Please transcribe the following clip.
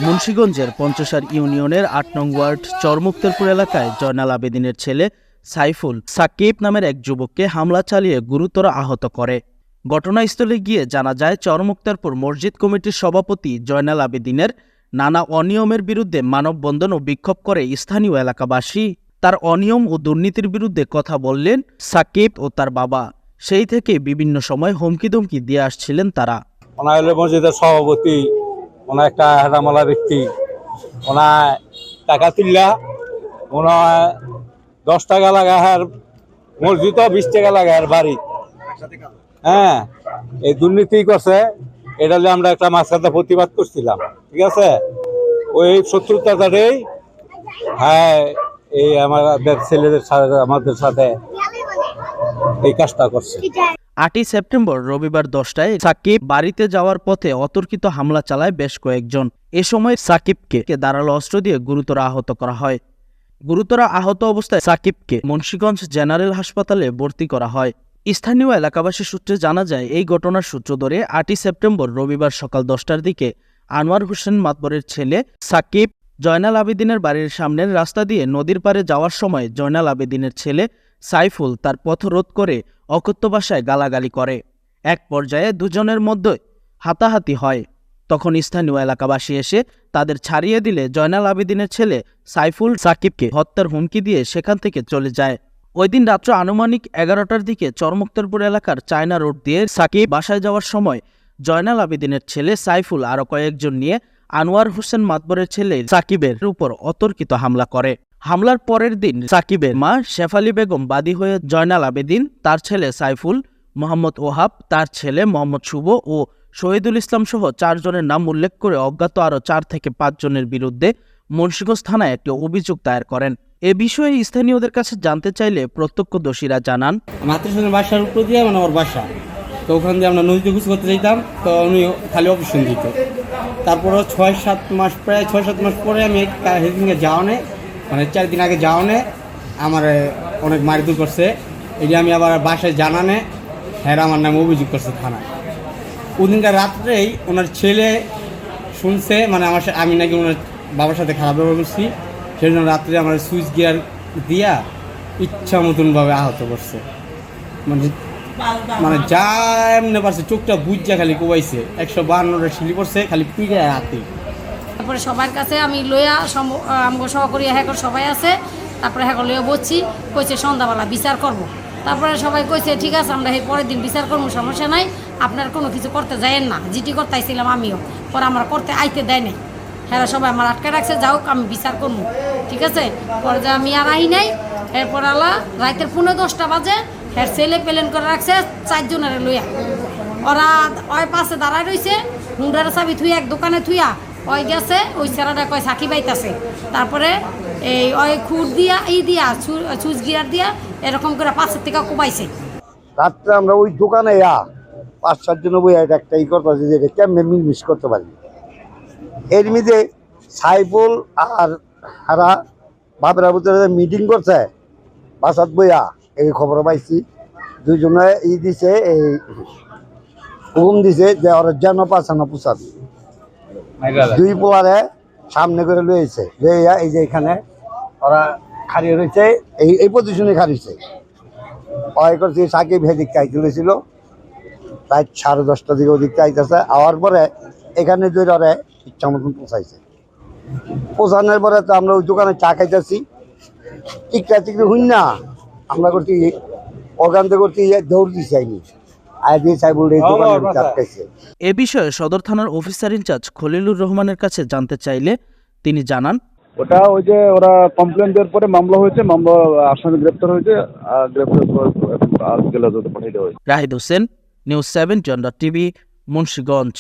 মুন্সিগঞ্জের পঞ্চসার ইউনিয়নের ৮ নং ওয়ার্ড চরমুক্তারপুর এলাকায় জয়নাল আবেদিনের ছেলে সাইফুল সাকিব নামের এক যুবককে হামলা চালিয়ে গুরুতর আহত করে। ঘটনাস্থলে গিয়ে জানা যায়, চরমুক্তারপুর মসজিদ কমিটির সভাপতি জয়নাল আবেদিনের নানা অনিয়মের বিরুদ্ধে মানববন্ধন ও বিক্ষোভ করে স্থানীয় এলাকাবাসী। তার অনিয়ম ও দুর্নীতির বিরুদ্ধে কথা বললেন সাকিব ও তার বাবা। সেই থেকে বিভিন্ন সময় হুমকি-ধমকি দিয়ে আসছিলেন তারা। মসজিদের সভাপতি, ওনার একটা হেরামালা ব্যক্তি, ওনার টাকা তুললা, ওনার 10 টাকা লাগা, আর মসজিদ 20 টাকা লাগা, আর বাড়ি। হ্যাঁ, এই দুর্নীতি করছে। এটা আমরা একটা মাঝখানে প্রতিবাদ করছিলাম, ঠিক আছে। ওই শত্রুতাটাই হ্যাঁ এই আমাদের ছেলেদের সাথে, আমাদের সাথে এই কাজটা করছে। 8ই সেপ্টেম্বর রবিবার 10টায় সাকিব বাড়িতে যাওয়ার পথে অতর্কিত হামলা চালায় বেশ কয়েকজন। এ সময় সাকিবকে ধারালো অস্ত্র দিয়ে গুরুতর আহত করা হয়। গুরুতর আহত অবস্থায় সাকিবকে মুন্সিগঞ্জ জেনারেল হাসপাতালে ভর্তি করা হয়। স্থানীয় এলাকাবাসী সূত্রে জানা যায়, এই ঘটনার সূত্র ধরে 8ই সেপ্টেম্বর রবিবার সকাল 10টার দিকে আনোয়ার হোসেন মাতবরের ছেলে সাকিব জয়নাল আবেদিনের বাড়ির সামনের রাস্তা দিয়ে নদীর পাড়ে যাওয়ার সময় জয়নাল আবেদিনের ছেলে সাইফুল তার পথ রোধ করে অকথ্য ভাষায় গালাগালি করে। এক পর্যায়ে দুজনের মধ্যে হাতাহাতি হয়। তখন স্থানীয় এলাকাবাসী এসে তাদের ছাড়িয়ে দিলে জয়নাল আবেদিনের ছেলে সাইফুল সাকিবকে হত্যার হুমকি দিয়ে সেখান থেকে চলে যায়। ওই দিন রাত্র আনুমানিক 11টার দিকে চরমুক্তারপুর এলাকার চায়না রোড দিয়ে সাকিব বাসায় যাওয়ার সময় জয়নাল আবেদিনের ছেলে সাইফুল আরও কয়েকজন নিয়ে আনোয়ার হোসেন মাতবরের ছেলে সাকিবের উপর অতর্কিত হামলা করে। হামলার পরের দিন সাকিবের মা শেফালি বেগম বাদী হয়ে জয়নাল আবেদিন, তার ছেলে সাইফুল, মোহাম্মদ ওহাব, তার ছেলে মোহাম্মদ শুভ ও শহীদুল ইসলাম সহ 4 জনের নাম উল্লেখ করে অজ্ঞাত আরও 4 থেকে 5 জনের বিরুদ্ধে মুন্সিগঞ্জ থানায় একটি অভিযোগ দায়ের করেন। এ বিষয়ে স্থানীয়দের কাছে জানতে চাইলে প্রত্যক্ষদর্শীরা জানান, মাতৃসনের বাসার উপর দিয়ে আমার বাসা, তো ওখান দিয়ে আমরা নদীতে গোসল করতে যেতাম, তো উনি খালি অপারেশন দিত। তারপরও 6-7 মাস, প্রায় 6-7 মাস পরে আমি হেদিনকে যাওয়ানে, মানে 4 দিন আগে যাওয়ানে আমার অনেক মারধর করছে। এই যে আমি আবার বাসায় জানানে হ্যাঁ আমার নামে অভিযোগ করছে থানায়। ওদিনকার রাত্রেই ওনার ছেলে শুনছে, মানে আমি নাকি ওনার বাবার সাথে খারাপ ব্যবহার করছি, সেই জন্য রাত্রে আমার সুইচ গিয়ার দিয়া ইচ্ছা মতনভাবে আহত করছে। মানে যা এমনি পারছে, চোখটা বুঝা খালি কোবাইছে, 152টা শিলি পড়ছে খালি পিড়ে হাতে। তারপরে সবার কাছে আমি লইয়া আমগো সহকর্মী হ্যাঁ সবাই আছে, তারপরে হ্যাঁ লইয়া বলছি, কইছে সন্ধ্যাবেলা বিচার করব। তারপরে সবাই কইছে ঠিক আছে, আমরা এই পরের দিন বিচার করবো, সমস্যা নাই, আপনার কোনো কিছু করতে যায়েন না। জিটি করতে আইছিলাম আমিও, পরে আমার করতে আইতে দেয় নাই। হ্যাঁ সবাই আমার আটকে রাখছে, যাও আমি বিচার করবো, ঠিক আছে। পরে যে আমি আর আই নাই, এরপর আলা রাতের 10:15 বাজে হ্যাঁ ছেলে প্লেন করে রাখছে 4 জনের লইয়া। ওরা ওই পাশে দাঁড়ায় রয়েছে, হুন্ডার চাবি থুইয়া এক দোকানে থুইয়া ওই গেছে, ওই ছেলেটা কয় সাকিব আইতাছে। তারপরে এই ওই খুঁড় দিয়া দিয়া সুইচ গিয়ার দিয়া এরকম করে পাশের থেকে কোবাইছে। রাত্রে আমরা ওই দোকানে 5-7 জন বই একটা করতেছি যে এটা কেমনে মিলমিশ করতে পারি। এর মধ্যে সাইফুল আর হারা বাপের ভিতরে মিটিং করছে বাসাত বইয়া, এই খবর পাইছি। দুইজনে দিছে, এই হুকুম দিছে যে ওরা যেন পাছানো পুষাবি। 2 পোলারে সামনে করে লইছে, লইয়া এই যে এখানে ওরা খাড়িয়ে রয়েছে, এই পজিশনে খাড়িয়েছে। ওই করছি সাকিব হেদিক চাইতে লইছিল, তাই 10:30টার দিকে ওদিক চাইতেছে। আওয়ার পরে এখানে দুই ওরে ইচ্ছা মতন পৌঁছাইছে। পৌঁছানোর পরে তো আমরা ওই দোকানে চা খাইতেছি, টিকটা হইন না, আমরা করছি ওখানতে করছি দৌড় দিছি আইনি। এ বিষয়ে সদর থানার অফিসার ইনচার্জ খলিলুর রহমানের কাছে জানতে চাইলে তিনি জানান, ওটা ওই যে ওরা কমপ্লেন দেওয়ার পরে মামলা হয়েছে, মামলা আসামি গ্রেপ্তার হয়েছে, গ্রেপ্তার পাঠাইতে হয়েছে। Rahid Hossain, news 7 TV, Munshiganj.